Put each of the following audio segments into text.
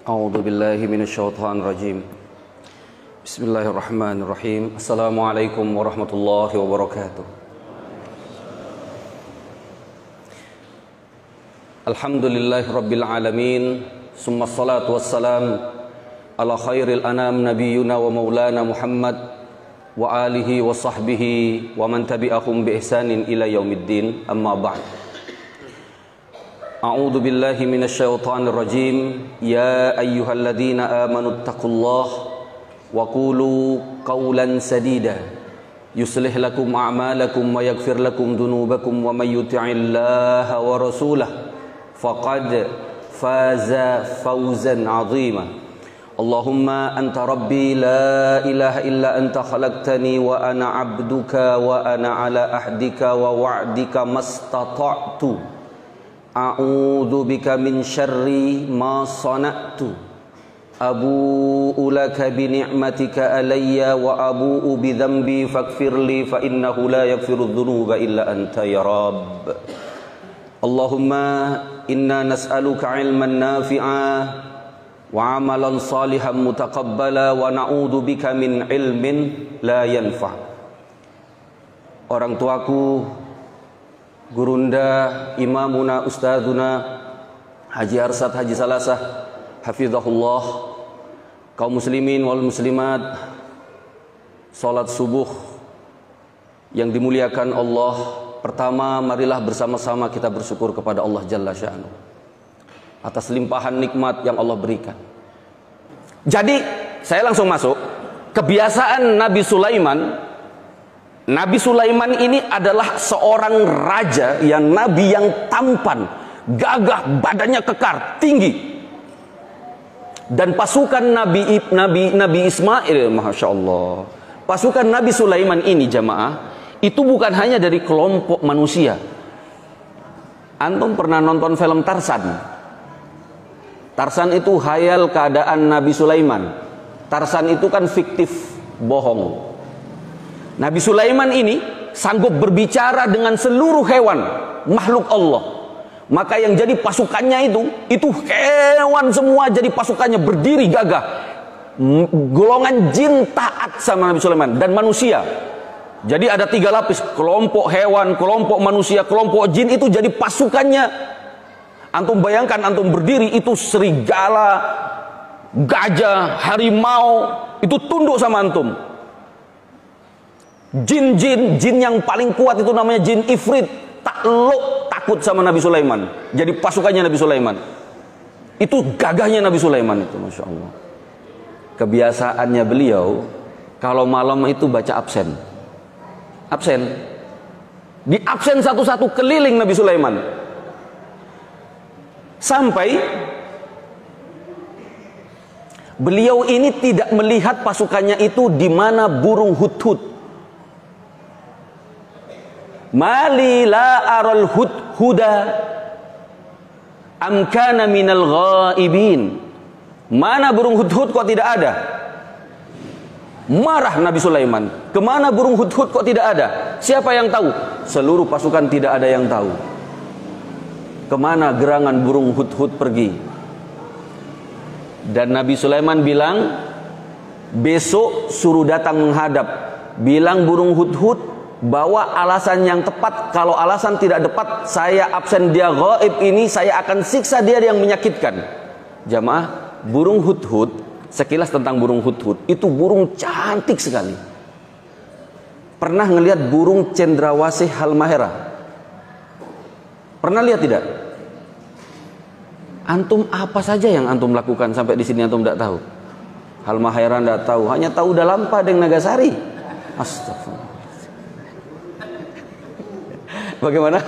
A'udzu billahi minasyaitonir rajim. Bismillahirrahmanirrahim. Assalamualaikum warahmatullahi wabarakatuh. Alhamdulillahirabbil alamin. Summa salatu wassalam ala khairil anam nabiyyuna wa maulana Muhammad wa alihi wa sahbihi wa man tabi'ahum bi ihsanin ila yaumiddin. Amma ba'd. A'udzu billahi minasyaitonir rajim. Ya ayyuhalladzina amanu taqullaha wa qulu qawlan sadida yuslih lakum a'malakum wa yaghfir lakum dhunubakum wa may yuti'illaha wa rasulahu faqad faza fawzan 'azima. Allahumma anta rabbi la ilaha illa anta khalaqtani wa ana 'abduka wa ana 'ala ahdika wa wa'dika mastata'tu. A'udzu bika min syarri ma sana'tu. Abu'u laka bi ni'matika alayya wa abu'u bi dhanbi faghfirli fa innahu la yaghfiru dzunuba illa anta ya rabb. Allahumma inna nas'aluka 'ilman nafi'a wa 'amalan salihan mutaqabbala wa na'udzu bika min 'ilmin la yanfa'. Orang tuaku, gurunda, imamuna, ustadzuna Haji Arsad Haji Salasah hafizahullah, kaum muslimin wal muslimat, salat subuh yang dimuliakan Allah. Pertama, marilah bersama-sama kita bersyukur kepada Allah Jalla Sya'nuh atas limpahan nikmat yang Allah berikan. Jadi, saya langsung masuk. Kebiasaan Nabi Sulaiman. Nabi Sulaiman ini adalah seorang raja yang nabi yang tampan, gagah, badannya kekar, tinggi. Dan pasukan Nabi Ismail, Masya Allah, pasukan Nabi Sulaiman ini jamaah, itu bukan hanya dari kelompok manusia. Antum pernah nonton film Tarsan? Tarsan itu khayal keadaan Nabi Sulaiman. Tarsan itu kan fiktif, bohong. Nabi Sulaiman ini sanggup berbicara dengan seluruh hewan, makhluk Allah. Maka yang jadi pasukannya itu hewan semua jadi pasukannya, berdiri gagah. Golongan jin taat sama Nabi Sulaiman dan manusia. Jadi ada 3 lapis, kelompok hewan, kelompok manusia, kelompok jin, itu jadi pasukannya. Antum bayangkan, antum berdiri, itu serigala, gajah, harimau, itu tunduk sama antum. Jin yang paling kuat itu namanya jin Ifrit, takluk, takut sama Nabi Sulaiman. Jadi pasukannya Nabi Sulaiman. Itu gagahnya Nabi Sulaiman itu, Masya Allah. Kebiasaannya beliau kalau malam itu baca absen. Di absen satu-satu keliling Nabi Sulaiman. Sampai beliau ini tidak melihat pasukannya itu di mana burung hudhud. Mali la aral hudhuda am kana minal ghaibin. Mana burung hudhud kok tidak ada? Marah Nabi Sulaiman. Kemana burung hudhud kok tidak ada? Siapa yang tahu? Seluruh pasukan tidak ada yang tahu. Kemana gerangan burung hudhud pergi? Dan Nabi Sulaiman bilang, besok suruh datang menghadap. Bilang burung hudhud bawa alasan yang tepat. Kalau alasan tidak tepat, saya absen, dia gaib, ini saya akan siksa dia yang menyakitkan. Jamaah, burung hudhud, sekilas tentang burung hudhud, itu burung cantik sekali. Pernah ngelihat burung cendrawasih halmahera? Pernah lihat tidak? Antum apa saja yang antum lakukan sampai di sini antum tidak tahu? Halmahera tidak tahu, hanya tahu Dalampa dan Nagasari. Astagfirullah. Bagaimana?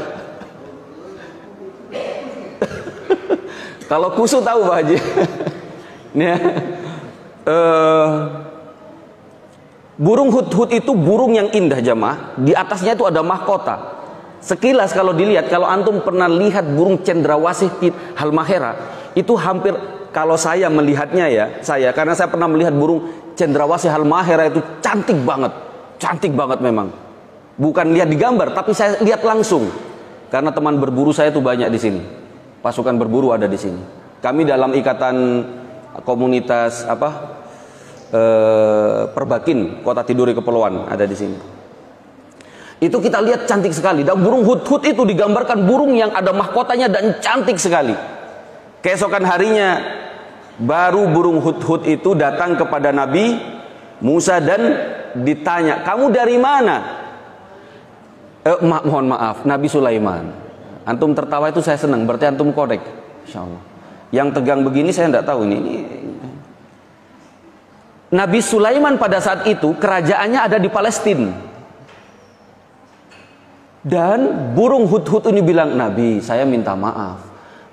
Kalau kusu tahu Pak Haji. Burung hudhud itu burung yang indah jamaah. Di atasnya itu ada mahkota. Sekilas kalau dilihat, kalau antum pernah lihat burung cendrawasih halmahera, itu hampir, kalau saya melihatnya ya, karena saya pernah melihat burung cendrawasih halmahera, itu cantik banget memang. Bukan lihat di gambar, tapi saya lihat langsung. Karena teman berburu saya itu banyak di sini. Pasukan berburu ada di sini. Kami dalam ikatan komunitas Perbakin, Kota Tiduri Kepulauan ada di sini. Itu kita lihat cantik sekali. Dan burung hudhud itu digambarkan burung yang ada mahkotanya dan cantik sekali. Keesokan harinya baru burung hudhud itu datang kepada Nabi Musa dan ditanya, kamu dari mana? Mohon maaf, Nabi Sulaiman. Antum tertawa itu saya senang, berarti antum korek, insyaallah. Yang tegang begini saya tidak tahu ini. Nabi Sulaiman pada saat itu kerajaannya ada di Palestina. Dan burung hudhud ini bilang, Nabi, saya minta maaf.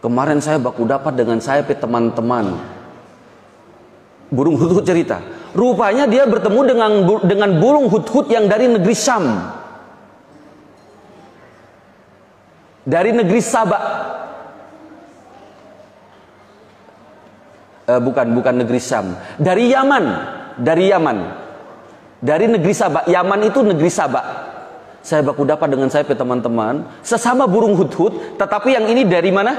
Kemarin saya baku dapat dengan saya teman-teman. Burung hudhud cerita, rupanya dia bertemu dengan burung hudhud yang dari negeri Syam. Dari negeri Sabak. Bukan negeri Syam. Dari Yaman. Dari negeri Sabak. Yaman itu negeri Sabak. Saya baku dapat dengan saya teman-teman. Sesama burung hudhud. Tetapi yang ini dari mana?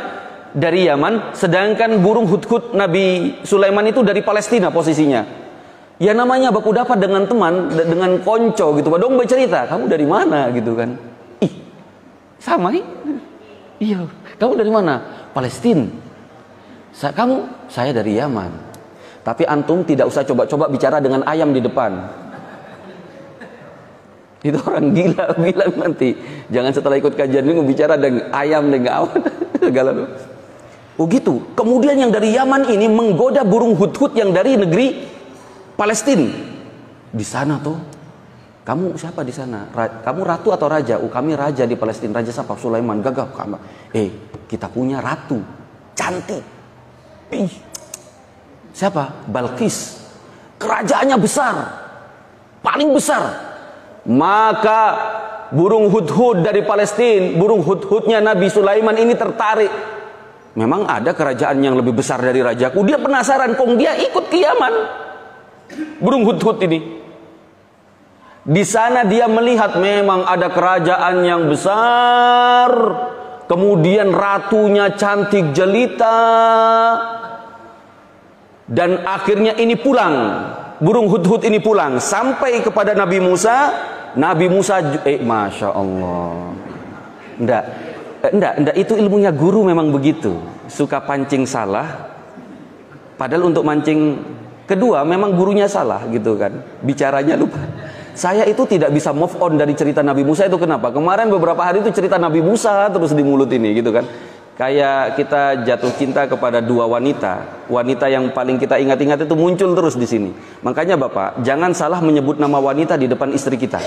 Dari Yaman. Sedangkan burung hudhud Nabi Sulaiman itu dari Palestina posisinya. Ya namanya baku dapat dengan teman, dengan konco gitu. Dong bercerita, kamu dari mana gitu kan? Ih, sama nih. Iya, kamu dari mana? Palestina. Saya dari Yaman. Tapi antum tidak usah coba-coba bicara dengan ayam di depan. Itu orang gila bilang nanti. Jangan setelah ikut kajian ini bicara dengan ayam dengan awan. Segala. Oh gitu. Kemudian yang dari Yaman ini menggoda burung hudhud yang dari negeri Palestina. Di sana tuh, kamu siapa di sana? Kamu ratu atau raja? Kami raja di Palestina. Raja siapa? Sulaiman. Gagap. Kita punya ratu cantik. Siapa? Balqis. Kerajaannya besar, paling besar. Maka burung hudhud dari Palestina, burung hudhudnya Nabi Sulaiman ini tertarik. Memang ada kerajaan yang lebih besar dari rajaku. Dia penasaran, kok dia ikut ke Yaman. Burung hudhud ini. Di sana dia melihat memang ada kerajaan yang besar. Kemudian ratunya cantik jelita. Dan akhirnya ini pulang. Burung hudhud ini pulang. Sampai kepada Nabi Musa. Nabi Musa, Masya Allah. Enggak, itu ilmunya guru memang begitu. Suka pancing salah. Padahal untuk mancing kedua memang gurunya salah gitu kan. Bicaranya lupa. Saya itu tidak bisa move on dari cerita Nabi Musa itu kenapa? Kemarin beberapa hari itu cerita Nabi Musa terus di mulut ini gitu kan. Kayak kita jatuh cinta kepada dua wanita. Wanita yang paling kita ingat-ingat itu muncul terus di sini. Makanya Bapak, jangan salah menyebut nama wanita di depan istri kita.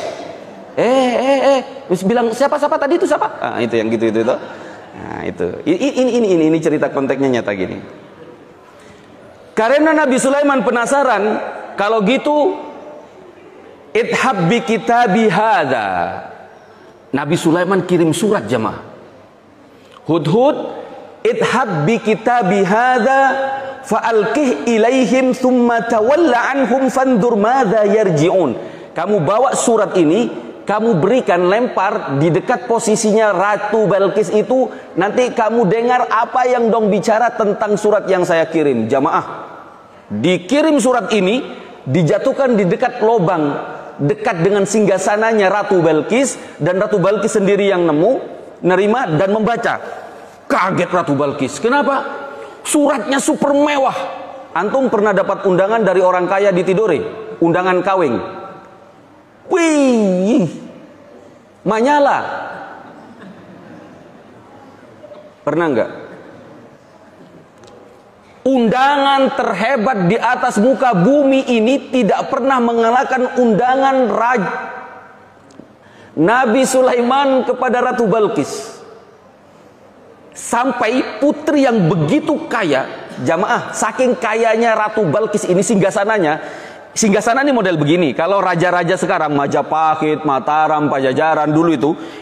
Terus bilang siapa tadi itu siapa? Ah, itu yang gitu. Nah, itu. Ini cerita konteksnya nyata gini. Karena Nabi Sulaiman penasaran, kalau gitu idhab bi kitabi hadza. Nabi Sulaiman kirim surat jemaah. Hudhud, idhab bi kitabi hadza fa'alqih ilaihim thumma tawalla anhum fandur madza yarji'un. Kamu bawa surat ini, kamu berikan, lempar di dekat posisinya Ratu Balqis itu, nanti kamu dengar apa yang dong bicara tentang surat yang saya kirim. Jamaah, dikirim surat ini, dijatuhkan di dekat lobang, dekat dengan singgasananya Ratu Balqis, dan Ratu Balqis sendiri yang nerima dan membaca. Kaget Ratu Balqis. Kenapa? Suratnya super mewah. Antum pernah dapat undangan dari orang kaya di Tidore? Undangan kawin. Wih, Manyala. Pernah enggak? Undangan terhebat di atas muka bumi ini tidak pernah mengalahkan undangan Nabi Sulaiman kepada Ratu Balqis. Sampai putri yang begitu kaya, jamaah, saking kayanya Ratu Balqis ini singgasananya. Singgasana ini model begini. Kalau raja-raja sekarang, Majapahit, Mataram, Pajajaran dulu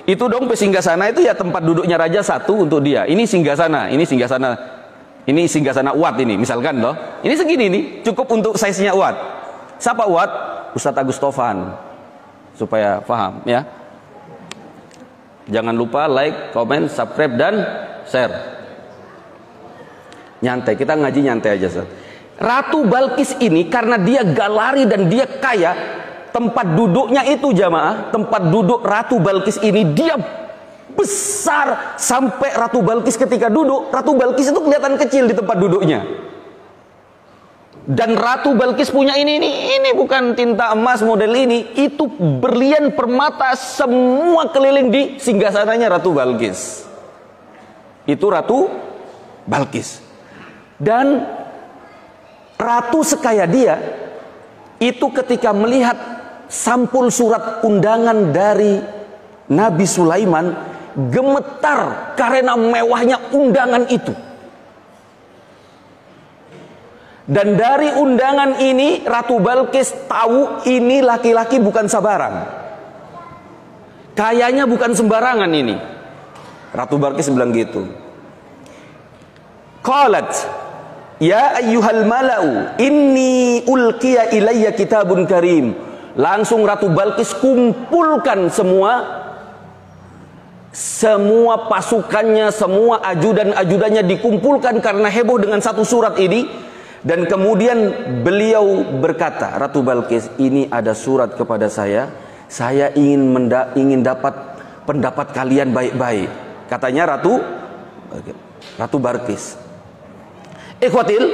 itu dong singgasana itu ya tempat duduknya raja satu untuk dia. Ini singgasana, ini singgasana Uat ini, misalkan loh. Ini segini nih, cukup untuk size-nya Uat. Siapa Uat? Ustadz Agus Taufan. Supaya paham ya. Jangan lupa like, comment, subscribe dan share. Nyantai, kita ngaji nyantai aja Ustaz. Ratu Balkis ini karena dia galari dan dia kaya, tempat duduknya itu jamaah, tempat duduk Ratu Balkis ini dia besar, sampai Ratu Balkis ketika duduk, Ratu Balkis itu kelihatan kecil di tempat duduknya. Dan Ratu Balkis punya ini bukan tinta emas model ini, itu berlian permata semua keliling di singgasananya Ratu Balkis. Itu Ratu Balkis. Dan ratu sekaya dia itu ketika melihat sampul surat undangan dari Nabi Sulaiman, gemetar karena mewahnya undangan itu. Dan dari undangan ini Ratu Balkis tahu ini laki-laki bukan sabaran, kayanya bukan sembarangan ini. Ratu Balkis bilang gitu. Qalat ya ayyuhal mala'u inni ulqiya ilayya kitabun karim. Langsung Ratu Balkis kumpulkan semua pasukannya, semua ajudan-ajudannya dikumpulkan karena heboh dengan satu surat ini. Dan kemudian beliau berkata, Ratu Balkis, ini ada surat kepada saya ingin dapat pendapat kalian baik-baik. Katanya Ratu Balkis, ikhwatil,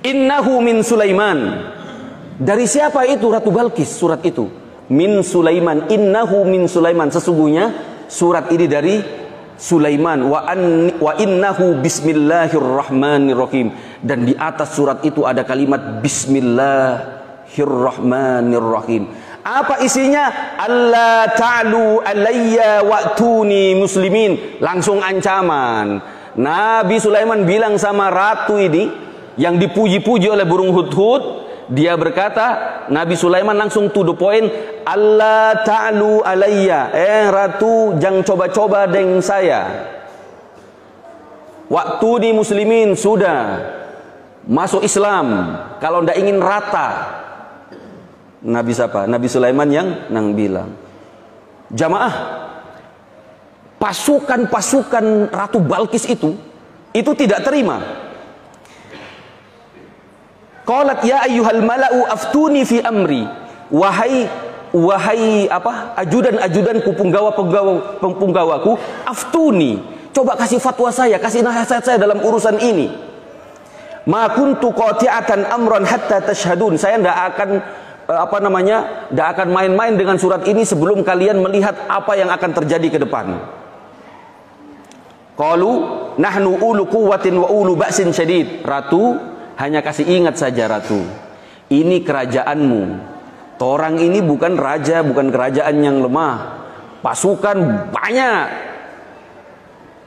innahu min Sulaiman. Dari siapa itu Ratu Balkis surat itu? Min Sulaiman, innahu min Sulaiman. Sesungguhnya surat ini dari Sulaiman. Wa innahu bismillahirrahmanirrahim. Dan di atas surat itu ada kalimat bismillahirrahmanirrahim. Apa isinya? Allah ta'lu alayya wa'tuni muslimin. Langsung ancaman. Nabi Sulaiman bilang sama ratu ini yang dipuji-puji oleh burung hudhud, dia berkata, Nabi Sulaiman langsung to the point, Allah ta'lu alayya, ratu jangan coba-coba dengan saya. Wa'tuni muslimin, sudah masuk Islam kalau ndak ingin rata. Nabi siapa? Nabi Sulaiman yang bilang. Jamaah, pasukan Ratu Balkis itu tidak terima. Qalat ya ayyuhal mala'u aftuni fi amri. Wahai ajudan-ajudanku, penggawaku, aftuni, coba kasih fatwa saya, kasih nasihat saya dalam urusan ini. Ma kuntu qati'atan amran hatta tashhadun. Saya tidak akan main-main dengan surat ini sebelum kalian melihat apa yang akan terjadi ke depan. Qalu nahnu ulu quwwatin wa ulu ba'sin syadid. Ratu, hanya kasih ingat saja ratu, ini kerajaanmu. Orang ini bukan raja, bukan kerajaan yang lemah. Pasukan banyak.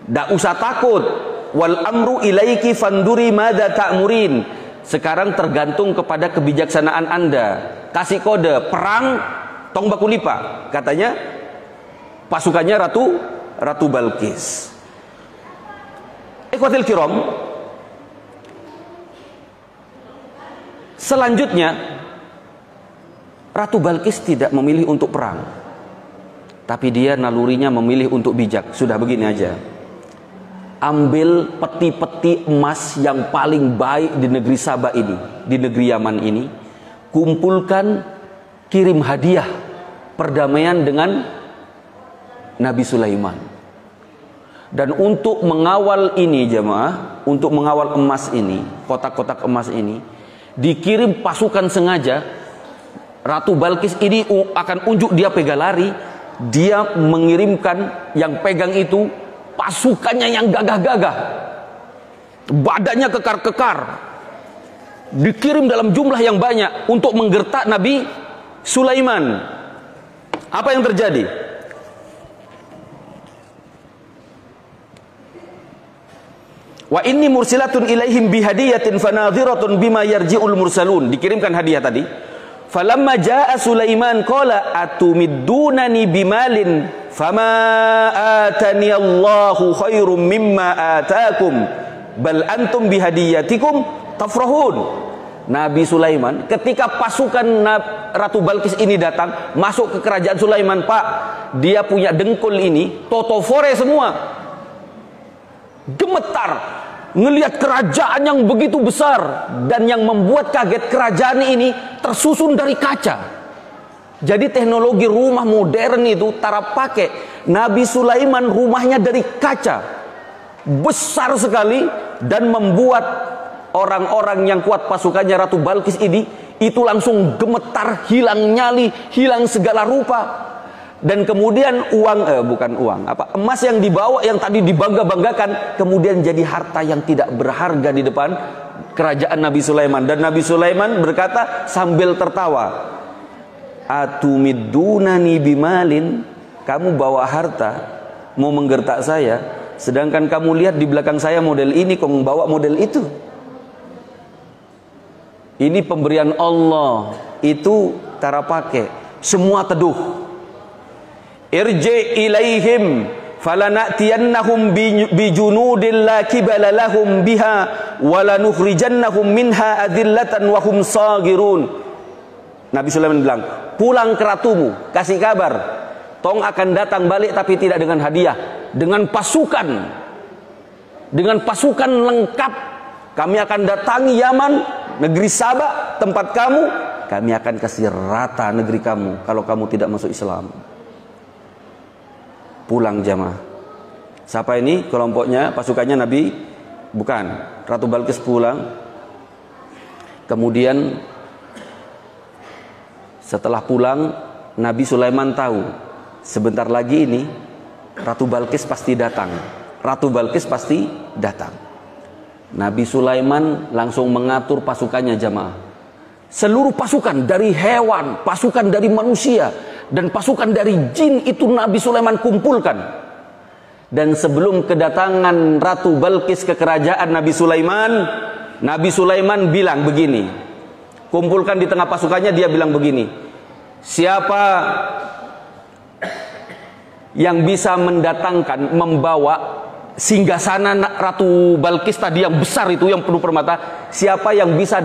Tidak usah takut. Wal amru ilaiki fanduri madza ta'murin. Sekarang tergantung kepada kebijaksanaan Anda. Kasih kode perang tong baku lipa. Katanya pasukannya Ratu Balkis. Ikhwatil kiram, selanjutnya Ratu Balkis tidak memilih untuk perang, tapi dia nalurinya memilih untuk bijak. Sudah begini aja, ambil peti-peti emas yang paling baik di negeri Sabah ini, di negeri Yaman ini, kumpulkan, kirim hadiah perdamaian dengan Nabi Sulaiman. Dan untuk mengawal ini jemaah, untuk mengawal emas ini, kotak-kotak emas ini, dikirim pasukan sengaja. Ratu Balkis ini akan unjuk dia pegang lari, dia mengirimkan yang pegang itu pasukannya yang gagah-gagah, badannya kekar-kekar, dikirim dalam jumlah yang banyak untuk menggertak Nabi Sulaiman. Apa yang terjadi? Wa inni mursilatun ilaihim bihadiyatin fanadhiratun bima yarji'ul mursalun. Dikirimkan hadiah tadi. Falamma jaa Sulaiman qala atumiddunani bimalin fama atani Allahu khairum mimma atakum bal antum bihadiyatikum tafrahun. Nabi Sulaiman ketika pasukan Ratu Balkis ini datang masuk ke kerajaan Sulaiman, Pak, dia punya dengkul ini totofore semua, gemetar. ngelihat kerajaan yang begitu besar, dan yang membuat kaget, kerajaan ini tersusun dari kaca. Jadi teknologi rumah modern itu tarap pakai. Nabi Sulaiman rumahnya dari kaca, besar sekali, dan membuat orang-orang yang kuat pasukannya Ratu Balkis ini itu langsung gemetar, hilang nyali, hilang segala rupa. Dan kemudian emas yang dibawa, yang tadi dibangga-banggakan, kemudian jadi harta yang tidak berharga di depan kerajaan Nabi Sulaiman. Dan Nabi Sulaiman berkata sambil tertawa, "Atumidunani bimalin, kamu bawa harta mau menggertak saya, sedangkan kamu lihat di belakang saya model ini, kok bawa model itu." Ini pemberian Allah, itu cara pakai. Semua teduh. Irji ilaihim falanatiyannahum bijunudin la kibala lahum biha walanukhrijannahum minha adillatan wa hum sagirun. Nabi Sulaiman bilang, pulang ke ratumu, kasih kabar, tong akan datang balik tapi tidak dengan hadiah, dengan pasukan lengkap. Kami akan datangi Yaman, negeri Sabah, tempat kamu. Kami akan kasih rata negeri kamu kalau kamu tidak masuk Islam. Pulang jamaah. Siapa ini? Kelompoknya, pasukannya Nabi? Bukan. Ratu Balkis pulang. Kemudian setelah pulang, Nabi Sulaiman tahu sebentar lagi ini Ratu Balkis pasti datang. Ratu Balkis pasti datang. Nabi Sulaiman langsung mengatur pasukannya jamaah. Seluruh pasukan dari hewan, pasukan dari manusia, dan pasukan dari jin itu Nabi Sulaiman kumpulkan. Dan sebelum kedatangan Ratu Balkis ke kerajaan Nabi Sulaiman bilang begini, kumpulkan di tengah pasukannya, dia bilang begini, siapa yang bisa mendatangkan, membawa singgasana Ratu Balkis tadi yang besar itu, yang penuh permata, siapa yang bisa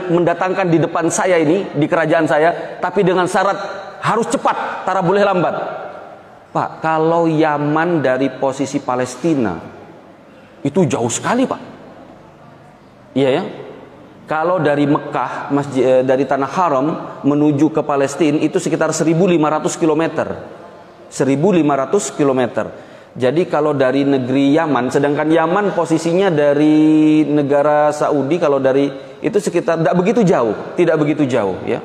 mendatangkan di depan saya ini, di kerajaan saya, tapi dengan syarat harus cepat, tak boleh lambat. Pak, kalau Yaman dari posisi Palestina itu jauh sekali, Pak. Iya ya. Kalau dari Mekah, dari Tanah Haram menuju ke Palestina itu sekitar 1.500 km. 1.500 km. Jadi kalau dari negeri Yaman, sedangkan Yaman posisinya dari negara Saudi, kalau dari itu sekitar tidak begitu jauh ya.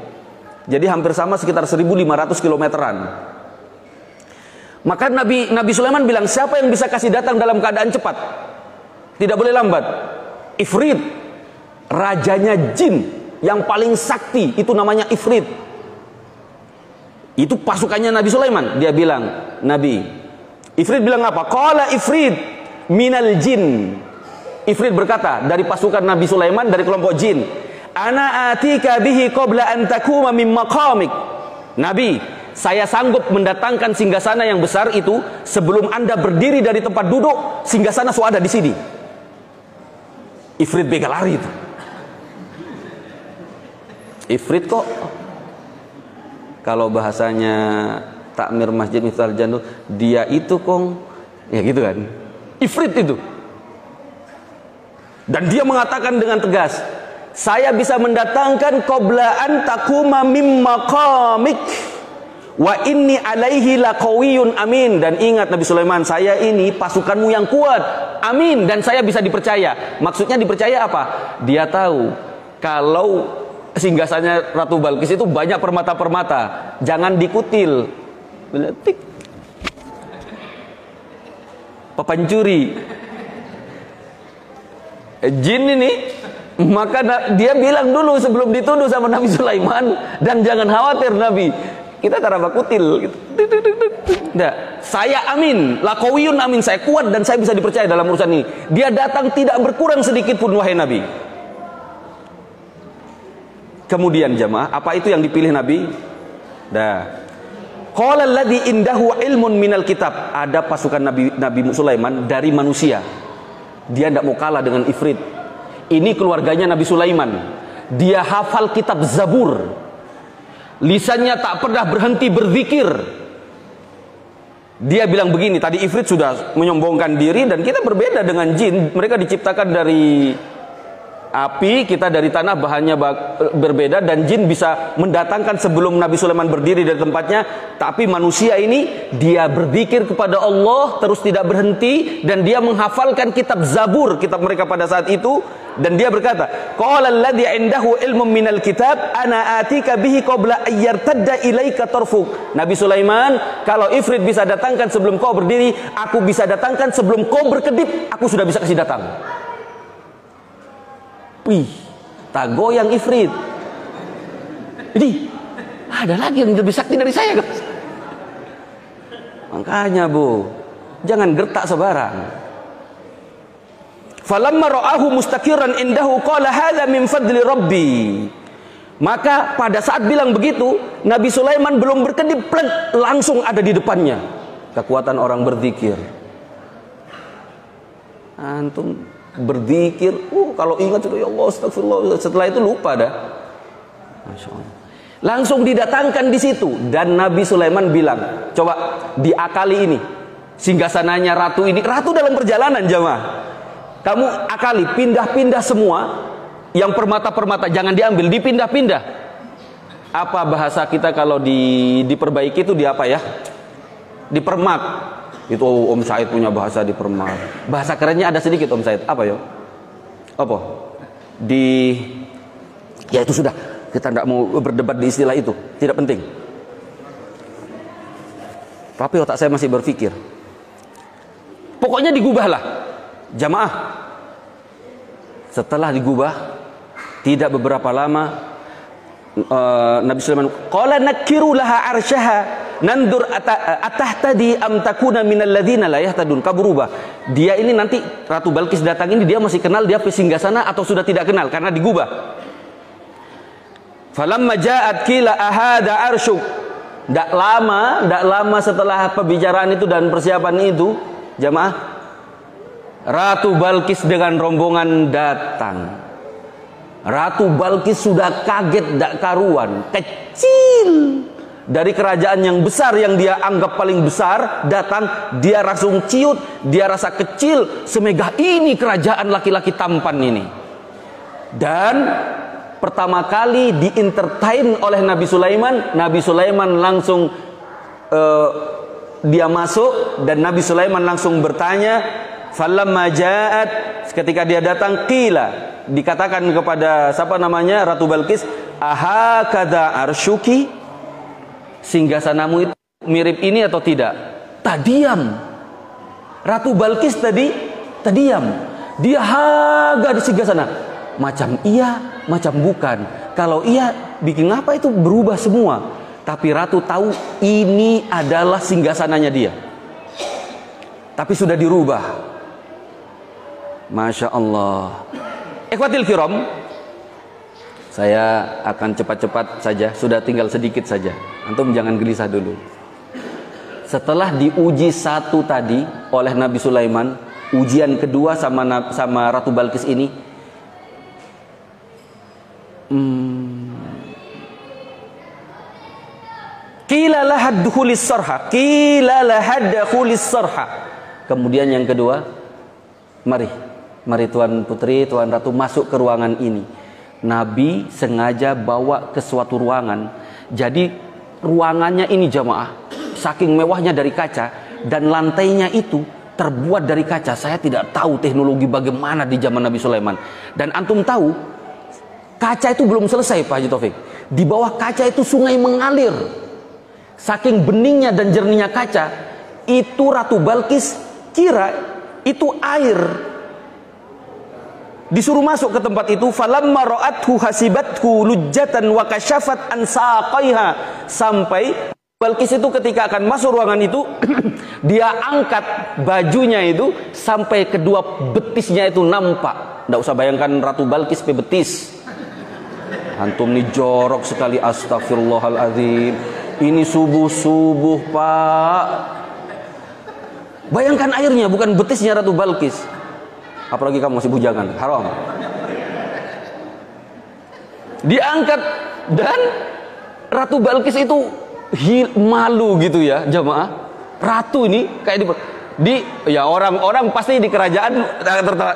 Jadi hampir sama, sekitar 1.500 kilometeran. Maka Nabi Sulaiman bilang, siapa yang bisa kasih datang dalam keadaan cepat, tidak boleh lambat? Ifrit, rajanya jin yang paling sakti, itu namanya Ifrit. Itu pasukannya Nabi Sulaiman. Dia bilang, Ifrit bilang apa? Qala Ifrit minal jin. Ifrit berkata dari pasukan Nabi Sulaiman, dari kelompok jin, ana atika bihi qabla an takuma min maqamik. Nabi, saya sanggup mendatangkan singgasana yang besar itu sebelum Anda berdiri dari tempat duduk. Singgasana sudah ada di sini. Ifrit begal lari itu. Ifrit kok, kalau bahasanya takmir Masjid Miftahul Janah, dia itu kong, ya gitu kan, Ifrit itu. Dan dia mengatakan dengan tegas, saya bisa mendatangkan qoblaan takuma mim maqamik wa inni alaihi laqawiyyun amin. Dan ingat Nabi Sulaiman, saya ini pasukanmu yang kuat, amin, dan saya bisa dipercaya. Maksudnya dipercaya apa? Dia tahu kalau singgasananya Ratu Balkis itu banyak permata-permata, jangan dikutil. Tik. Pepancuri jin ini. Maka dia bilang dulu sebelum dituduh sama Nabi Sulaiman, dan jangan khawatir Nabi, kita taraba kutil gitu. Nah, saya amin, laqawiyun amin, saya kuat dan saya bisa dipercaya dalam urusan ini. Dia datang tidak berkurang sedikit pun wahai Nabi. Kemudian jamaah, apa itu yang dipilih Nabi? Qala alladhi indahu ilmun minal kitab. Ada pasukan Nabi Sulaiman dari manusia. Dia tidak mau kalah dengan Ifrit. Ini keluarganya Nabi Sulaiman. Dia hafal kitab Zabur. Lisannya tak pernah berhenti berzikir. Dia bilang begini, tadi Ifrit sudah menyombongkan diri, dan kita berbeda dengan jin. Mereka diciptakan dari api, kita dari tanah, bahannya berbeda, dan jin bisa mendatangkan sebelum Nabi Sulaiman berdiri dari tempatnya. Tapi manusia ini, dia berzikir kepada Allah terus tidak berhenti, dan dia menghafalkan kitab Zabur, kitab mereka pada saat itu. Dan dia berkata, qala alladhi indahu ilmun minal kitab ana atika bihi qabla ayyartadda ilaika tarfuk. Nabi Sulaiman, kalau Ifrit bisa datangkan sebelum kau berdiri, aku bisa datangkan sebelum kau berkedip, aku sudah bisa kasih datang. Wih, tak goyang Ifrit. Jadi ada lagi yang lebih sakti dari saya, guys. Makanya Bu, jangan gertak sebarang. Falamma ra'ahu mustaqiran indahu qala hadza min fadli rabbi. Maka pada saat bilang begitu, Nabi Sulaiman belum berkedip, langsung ada di depannya. Kekuatan orang berzikir. Antum berzikir, kalau ingat sudah ya Allah astagfirullah, setelah itu lupa dah. Masya Allah. Langsung didatangkan di situ, dan Nabi Sulaiman bilang, coba diakali ini, singgasananya ratu ini, ratu dalam perjalanan jamaah. Kamu akali, pindah-pindah semua, yang permata-permata jangan diambil, dipindah-pindah. Apa bahasa kita kalau diperbaiki itu di apa ya? Dipermak. Itu Om Said punya bahasa dipermak. Bahasa kerennya ada sedikit Om Said. Apa ya? Apa? Ya itu sudah. Kita tidak mau berdebat di istilah itu. Tidak penting. Tapi otak saya masih berpikir. Pokoknya digubahlah. Jamaah, setelah digubah, tidak beberapa lama, Nabi Sulaiman qala nakiru laha arsyaha nandur atahtadi am takuna minal ladzina la yahtadun. Berubah. Dia ini nanti Ratu Balkis datang ini, dia masih kenal dia singgahsana atau sudah tidak kenal karena digubah. Falamma ja'at qila ahada arsyuk. Tidak lama setelah pembicaraan itu dan persiapan itu, jamaah, Ratu Balkis dengan rombongan datang. Ratu Balkis sudah kaget dak karuan, kecil dari kerajaan yang besar yang dia anggap paling besar, datang, dia langsung ciut, dia rasa kecil, semegah ini kerajaan laki-laki tampan ini. Dan pertama kali di-entertain oleh Nabi Sulaiman langsung dia masuk, dan Nabi Sulaiman langsung bertanya. Falamma ja'at, ketika dia datang, qila, dikatakan kepada siapa namanya, Ratu Balkis, ahakadha arshuki, singgasanamu itu mirip ini atau tidak? Tadiam. Ratu Balkis tadi tadiam. Dia haga di singgasana. Macam iya, macam bukan. Kalau iya, bikin apa itu berubah semua. Tapi Ratu tahu ini adalah singgasananya dia. Tapi sudah dirubah. Masya Allah. Ikhwatil kiram, saya akan cepat-cepat saja, sudah tinggal sedikit saja. Antum jangan gelisah dulu. Setelah diuji satu tadi oleh Nabi Sulaiman, ujian kedua sama Ratu Balkis ini, qila laha dukhulis sarha, qila laha dukhulis sarha. Kemudian yang kedua, Mari Tuan Putri, Tuan Ratu masuk ke ruangan ini. Nabi sengaja bawa ke suatu ruangan. Jadi ruangannya ini jamaah, saking mewahnya dari kaca, dan lantainya itu terbuat dari kaca. Saya tidak tahu teknologi bagaimana di zaman Nabi Sulaiman. Dan antum tahu, kaca itu belum selesai Pak Haji Taufik. Di bawah kaca itu sungai mengalir. Saking beningnya dan jernihnya kaca, itu Ratu Balkis kira itu air. Disuruh masuk ke tempat itu, falamma ra'athu hasibathu lujjatan wa kasyafat an saqaiha. Sampai Balkis itu ketika akan masuk ruangan itu, dia angkat bajunya itu sampai kedua betisnya itu nampak. Nggak usah bayangkan Ratu Balkis pe betis. Antum nih jorok sekali, astagfirullahaladzim. Ini subuh-subuh Pak. Bayangkan airnya, bukan betisnya Ratu Balkis. Apalagi kamu masih bujangan, haram. Diangkat, dan Ratu Balkis itu malu gitu ya jamaah. ratu ini kayak ya orang-orang pasti di kerajaan tertawa.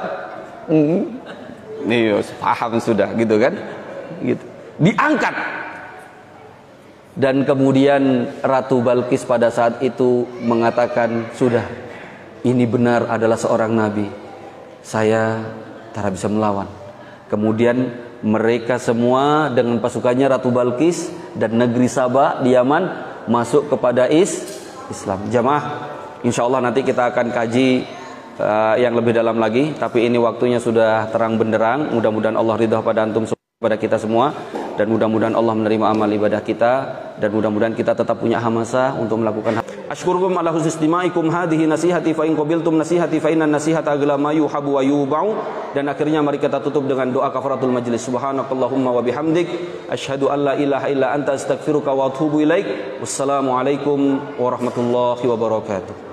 Nih paham sudah gitu kan, gitu. Diangkat. Dan kemudian Ratu Balkis pada saat itu mengatakan, sudah, ini benar adalah seorang nabi, saya tak bisa melawan. Kemudian mereka semua dengan pasukannya Ratu Balkis dan negeri Sabah di Yaman masuk kepada Islam. Jamaah, insya Allah nanti kita akan kaji yang lebih dalam lagi, tapi ini waktunya sudah terang benderang. Mudah-mudahan Allah ridha pada antum, pada kita semua, dan mudah-mudahan Allah menerima amal ibadah kita, dan mudah-mudahan kita tetap punya hamasa untuk melakukan. Ashkurukum ala husni istimaikum hadhihi nasihati fa in qabiltum nasihati fa inna nasihata aghla ma yuhabu wa yubau. Dan akhirnya mari kita tutup dengan doa kafaratul majlis. Subhanakallahumma wa bihamdik asyhadu an la ilaha illa anta astaghfiruka wa atubu ilaik. Wassalamualaikum warahmatullahi wabarakatuh.